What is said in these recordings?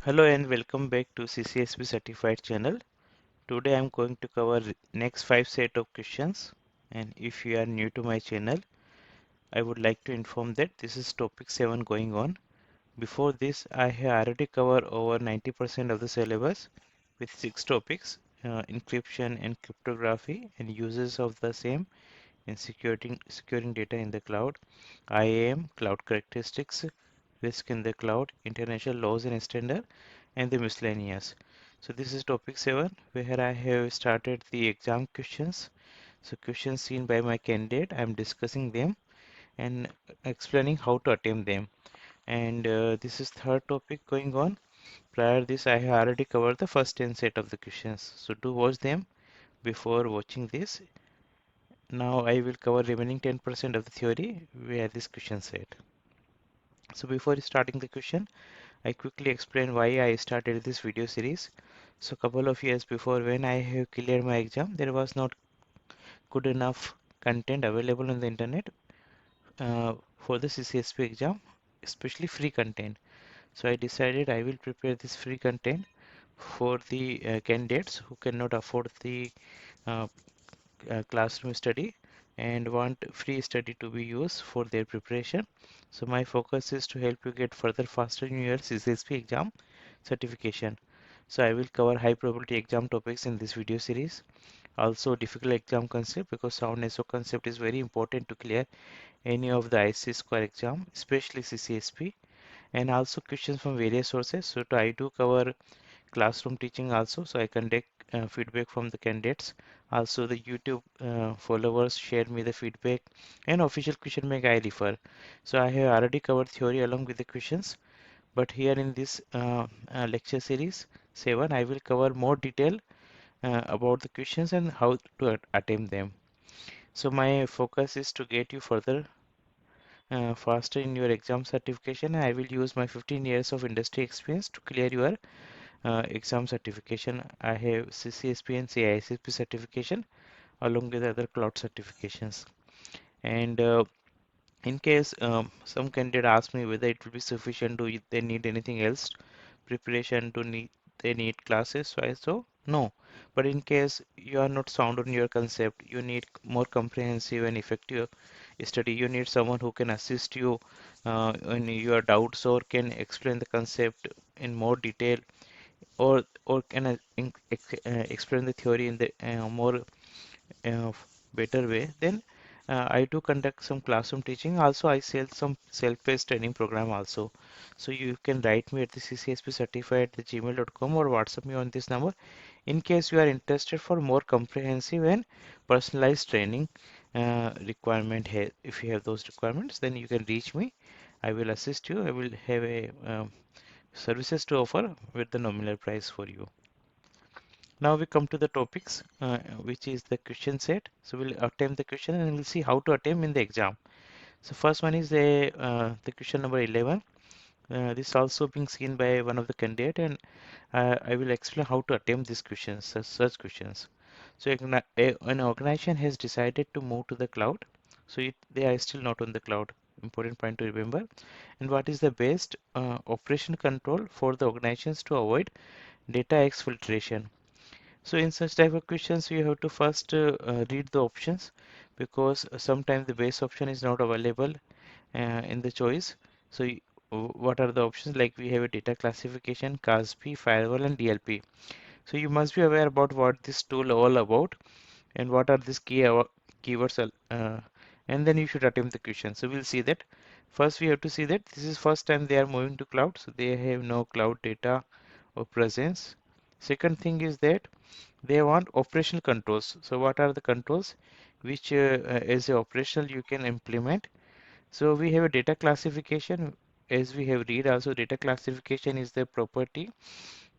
Hello and welcome back to CCSP certified channel. Today I'm going to cover next 5 set of questions, and if you are new to my channel, I would like to inform that this is topic 7 going on. Before this, I have already covered over 90% of the syllabus with 6 topics, encryption and cryptography and uses of the same in securing data in the cloud, IAM, cloud characteristics, risk in the cloud, international laws and standards, and the miscellaneous. So this is topic 7 where I have started the exam questions. So questions seen by my candidate, I am discussing them and explaining how to attempt them. And this is third topic going on. Prior this, I have already covered the first 10 set of the questions. So do watch them before watching this. Now I will cover remaining 10% of the theory via this question set. So before starting the question, I quickly explain why I started this video series. So couple of years before, when I have cleared my exam, there was not good enough content available on the internet for the CCSP exam, especially free content. So I decided I will prepare this free content for the candidates who cannot afford the uh, classroom study and want free study to be used for their preparation. So my focus is to help you get further faster in your CCSP exam certification. So I will cover high probability exam topics in this video series. Also difficult exam concept, because sound SO concept is very important to clear any of the IC square exam, especially CCSP, and also questions from various sources. So I do cover classroom teaching also, so I conduct feedback from the candidates. Also the YouTube followers share me the feedback, and official question bank I refer. So I have already covered theory along with the questions, but here in this lecture series 7 I will cover more detail about the questions and how to attempt them. So my focus is to get you further faster in your exam certification. I will use my 15 years of industry experience to clear your exam certification. I have CCSP and CISSP certification along with other cloud certifications. And in case some candidate ask me whether it will be sufficient, do they need anything else preparation, to need they need classes, so no. But in case you are not sound on your concept, you need more comprehensive and effective study, you need someone who can assist you in your doubts or can explain the concept in more detail, or can explain the theory in the more uh, better way, then I do conduct some classroom teaching. Also, I sell some self-paced training program also. So you can write me at the ccsp-certified at gmail.com or WhatsApp me on this number in case you are interested for more comprehensive and personalized training requirement here. If you have those requirements, then you can reach me. I will assist you. I will have a services to offer with the nominal price for you. Now we come to the topics, which is the question set. So we'll attempt the question and we'll see how to attempt in the exam. So first one is the question number 11. This also being seen by one of the candidate, and I will explain how to attempt these questions, such questions. So an organization has decided to move to the cloud. So they are still not on the cloud. Important point to remember. And what is the best operation control for the organizations to avoid data exfiltration? So in such type of questions, you have to first read the options, because sometimes the base option is not available in the choice. So what are the options? Like we have a data classification, CASB, firewall, and DLP. So you must be aware about what this tool all about and what are these keywords, and then you should attempt the question. So we'll see that. First, we have to see that this is first time they are moving to cloud, so they have no cloud data or presence. Second thing is that they want operational controls. So what are the controls which as a operational you can implement? So we have a data classification, as we have read also. Data classification is the property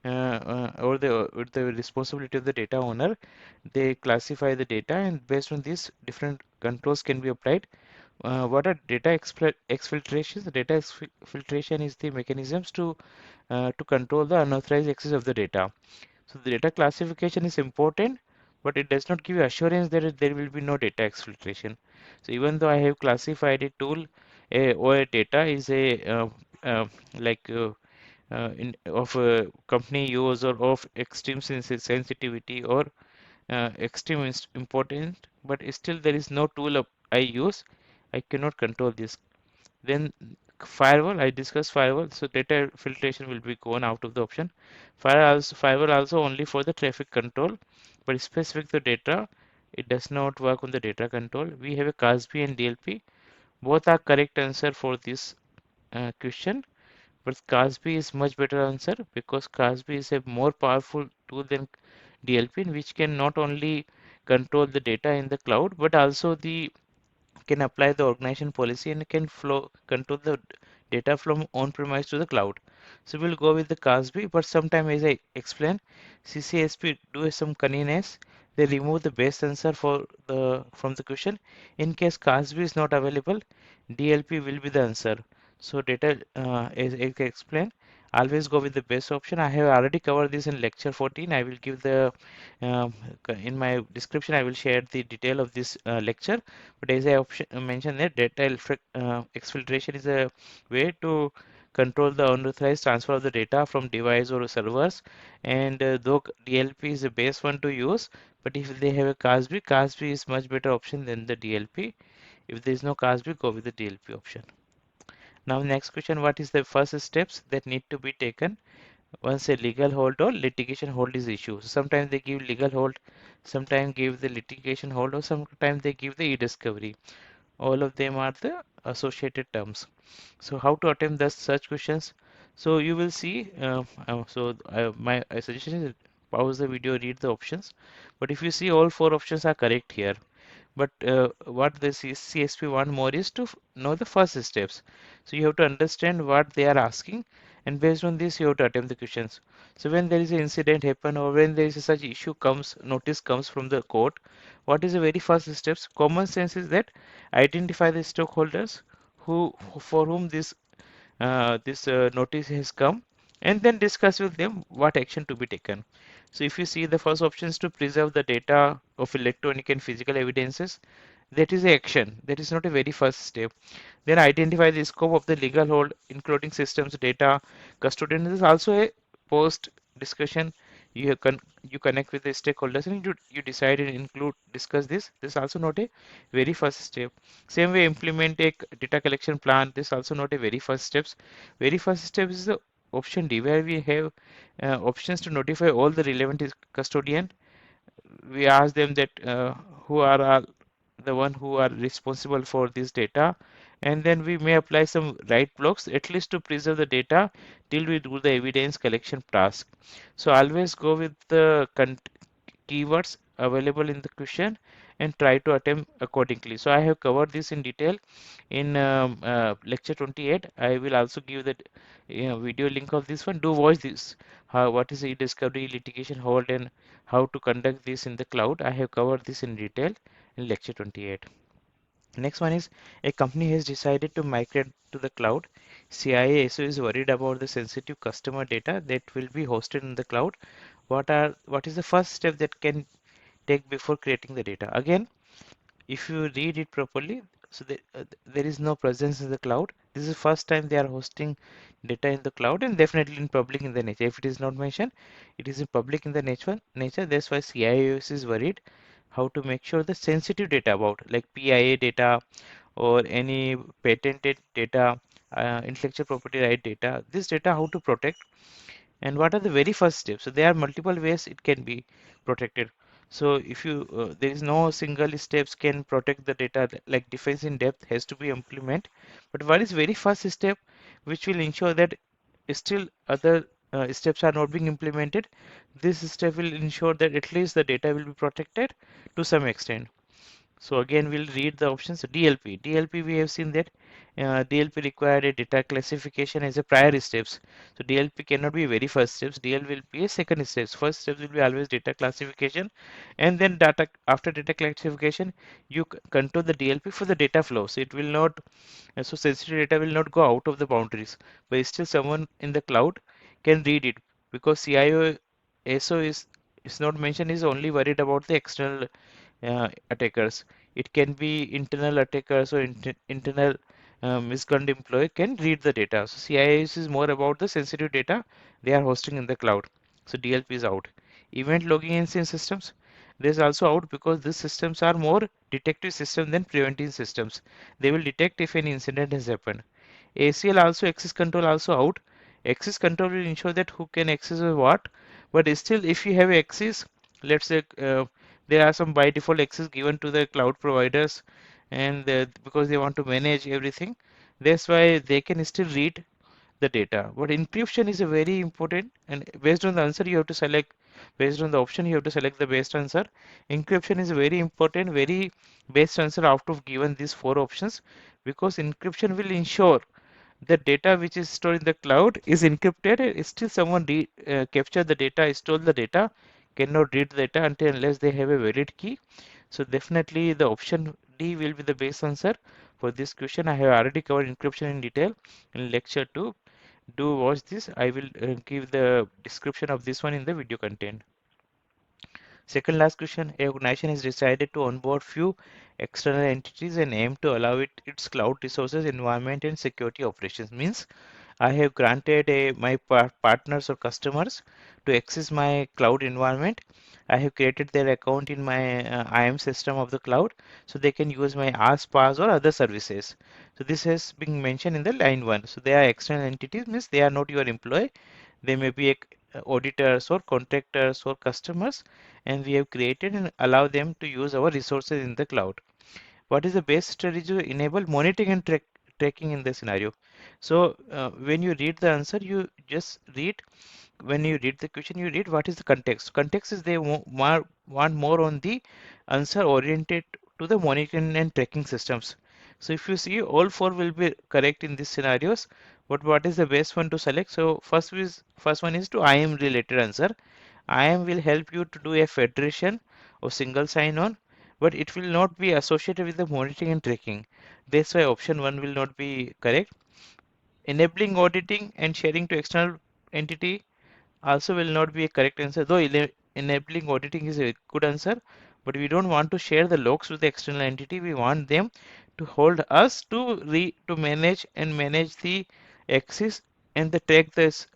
or the responsibility of the data owner. They classify the data, and based on this different controls can be applied. What are data exfiltration? The data exfiltration is the mechanisms to control the unauthorized access of the data. So the data classification is important, but it does not give you assurance that there will be no data exfiltration. So even though I have classified a tool or a data is a like of company use or of extreme sensitivity or extreme important, but still there is no tool I use. I cannot control this. Then firewall, I discussed firewall. So data filtration will be gone out of the option. Firewall also only for the traffic control, but specific to data, it does not work on the data control. We have a CASB and DLP. Both are correct answer for this question, but CASB is much better answer because CASB is a more powerful tool than DLP, which can not only control the data in the cloud, but also the can apply the organization policy and can flow control the data from on-premise to the cloud. So we'll go with the CASB, but sometime as I explained, CCSP do some cunningness. They remove the best answer for the from the question. In case CASB is not available, DLP will be the answer. So data, as I explained, always go with the best option. I have already covered this in lecture 14. I will give the um, in my description. I will share the detail of this lecture. But as I mentioned that exfiltration is a way to control the unauthorized transfer of the data from device or servers. And though DLP is the best one to use, but if they have a CASB, CASB is much better option than the DLP. If there is no CASB, go with the DLP option. Now next question, what is the first steps that need to be taken once a legal hold or litigation hold is issued? So sometimes they give legal hold, sometimes give the litigation hold, or sometimes they give the e-discovery. All of them are the associated terms. So how to attempt such questions? So you will see, my suggestion is pause the video, read the options. But if you see, all four options are correct here. But what the CSP want more is to know the first steps. So you have to understand what they are asking, and based on this you have to attempt the questions. So when there is an incident happen or when there is a such issue comes, notice comes from the court, what is the very first steps? Common sense is that identify the stakeholders who for whom this notice has come, and then discuss with them what action to be taken. So if you see the first option is to preserve the data of electronic and physical evidences, that is a action. That is not a very first step. Then identify the scope of the legal hold, including systems, data, custodian. This is also a post discussion. You connect with the stakeholders and you decide and include discuss this. This is also not a very first step. Same way, implement a data collection plan. This is also not a very first steps. Very first step is the option D, where we have options to notify all the relevant custodian. We ask them that who are the one who are responsible for this data, and then we may apply some write blocks at least to preserve the data till we do the evidence collection task. So always go with the keywords available in the question and try to attempt accordingly. So I have covered this in detail in lecture 28. I will also give the video link of this one. Do watch this. What is e-discovery, litigation hold, and how to conduct this in the cloud. I have covered this in detail in lecture 28. Next one is a company has decided to migrate to the cloud. CISO is worried about the sensitive customer data that will be hosted in the cloud. What is the first step that can take before creating the data? Again, if you read it properly, so there is no presence in the cloud. This is the first time they are hosting data in the cloud, and definitely in public in the nature. If it is not mentioned, it is in public in the nature. That's why CIOS is worried how to make sure the sensitive data about like PIA data or any patented data, intellectual property right data, this data how to protect and what are the very first steps. So there are multiple ways it can be protected. So if you there is no single steps can protect the data, like defense in depth has to be implemented. But what is very first step which will ensure that still other steps are not being implemented? This step will ensure that at least the data will be protected to some extent. So again, we'll read the options. DLP. DLP, we have seen that DLP required a data classification as a prior steps. So DLP cannot be very first steps. DL will be a second steps. First steps will be always data classification, and then data after data classification, you control the DLP for the data flow. So it will not, so sensitive data will not go out of the boundaries, but still someone in the cloud can read it because CIO SO is not mentioned. Is only worried about the external attackers. It can be internal attackers or internal misguided employee can read the data. So CIS is more about the sensitive data they are hosting in the cloud. So DLP is out. Event logging in SIEM systems, this is also out because these systems are more detective system than preventive systems. They will detect if any incident has happened. ACL also, access control also out. Access control will ensure that who can access what, but still if you have access, let's say there are some by default access given to the cloud providers, and because they want to manage everything, that's why they can still read the data. But encryption is a very important, and based on the answer you have to select, based on the option you have to select the best answer. Encryption is a very important, very best answer out of given these four options, because encryption will ensure the data which is stored in the cloud is encrypted. Still someone capture the data, stole the data, cannot read the data until unless they have a valid key. So definitely the option D will be the best answer for this question. I have already covered encryption in detail in lecture 2. Do watch this. I will give the description of this one in the video content. Second last question, a organization has decided to onboard few external entities and aim to allow its cloud resources, environment and security operations. Means I have granted my partners or customers to access my cloud environment. I have created their account in my IAM system of the cloud, so they can use my ASP, PaaS or other services. So this has been mentioned in the line 1. So they are external entities, means they are not your employee. They may be auditors or contractors or customers, and we have created and allow them to use our resources in the cloud. What is the best strategy to enable monitoring and tracking in the scenario? So when you read the answer, you just read, when you read the question, you read what is the context. Context is they want more on the answer oriented to the monitoring and tracking systems. So if you see, all four will be correct in these scenarios, but what is the best one to select? So first one is to IAM related answer. IAM will help you to do a federation or single sign-on, but it will not be associated with the monitoring and tracking. That's why option 1 will not be correct. Enabling auditing and sharing to external entity also will not be a correct answer, though enabling auditing is a good answer, but we don't want to share the logs with the external entity. We want them to hold us to manage the access and the track this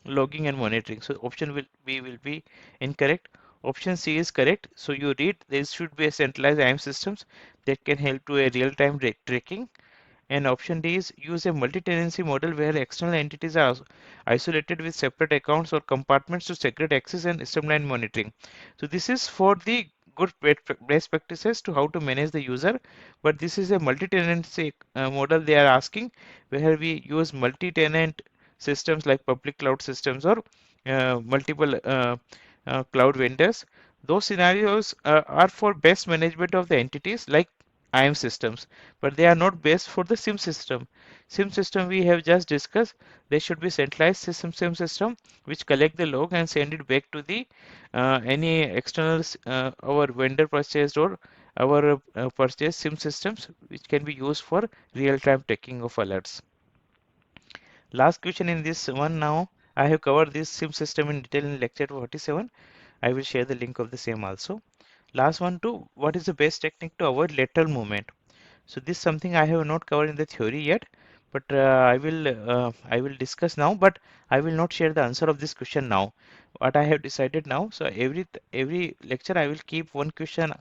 logging and monitoring. So option B will be incorrect. Option C is correct. So you read there should be a centralized IAM systems that can help to a real-time tracking, and option D is use a multi-tenancy model where external entities are isolated with separate accounts or compartments to segregate access and streamline monitoring. So this is for the good best practices to how to manage the user, but this is a multi-tenancy model they are asking, where we use multi-tenant systems like public cloud systems or multiple cloud vendors. Those scenarios are for best management of the entities like IAM systems, but they are not best for the SIEM system. SIEM system we have just discussed, they should be centralized SIEM system which collect the log and send it back to the any external our vendor purchased or our purchased SIEM systems which can be used for real-time tracking of alerts. Last question in this one now. I have covered this SIEM system in detail in lecture 47. I will share the link of the same also. Last one too, what is the best technique to avoid lateral movement? So this is something I have not covered in the theory yet, but I will discuss now. But I will not share the answer of this question now. What I have decided now. So every lecture I will keep one question.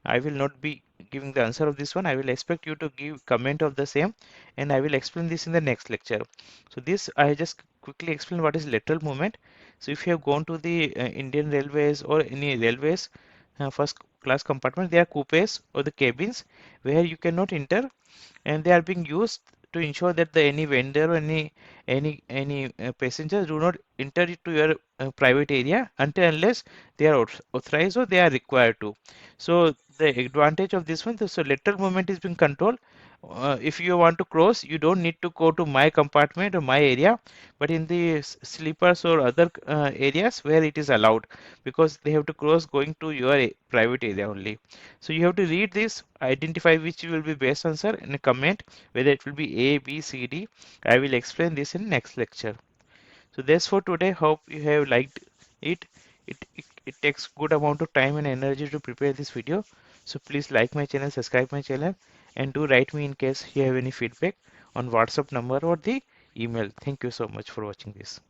I will not be giving the answer of this one. I will expect you to give comment of the same, and I will explain this in the next lecture. So this I just quickly explain what is lateral movement. So if you have gone to the Indian Railways or any railways first class compartment, there are coupes or the cabins where you cannot enter, and they are being used to ensure that the any vendor or any passengers do not enter into your private area until unless they are authorized or they are required to. So the advantage of this one, so lateral movement is being controlled. If you want to cross, you don't need to go to my compartment or my area, but in the sleepers or other areas where it is allowed, because they have to cross going to your private area only. So you have to read this, identify which will be best answer, and comment whether it will be A, B, C, D. I will explain this in next lecture. So that's for today. Hope you have liked it. It takes good amount of time and energy to prepare this video. So please like my channel, subscribe my channel, and do write me in case you have any feedback on WhatsApp number or the email. Thank you so much for watching this.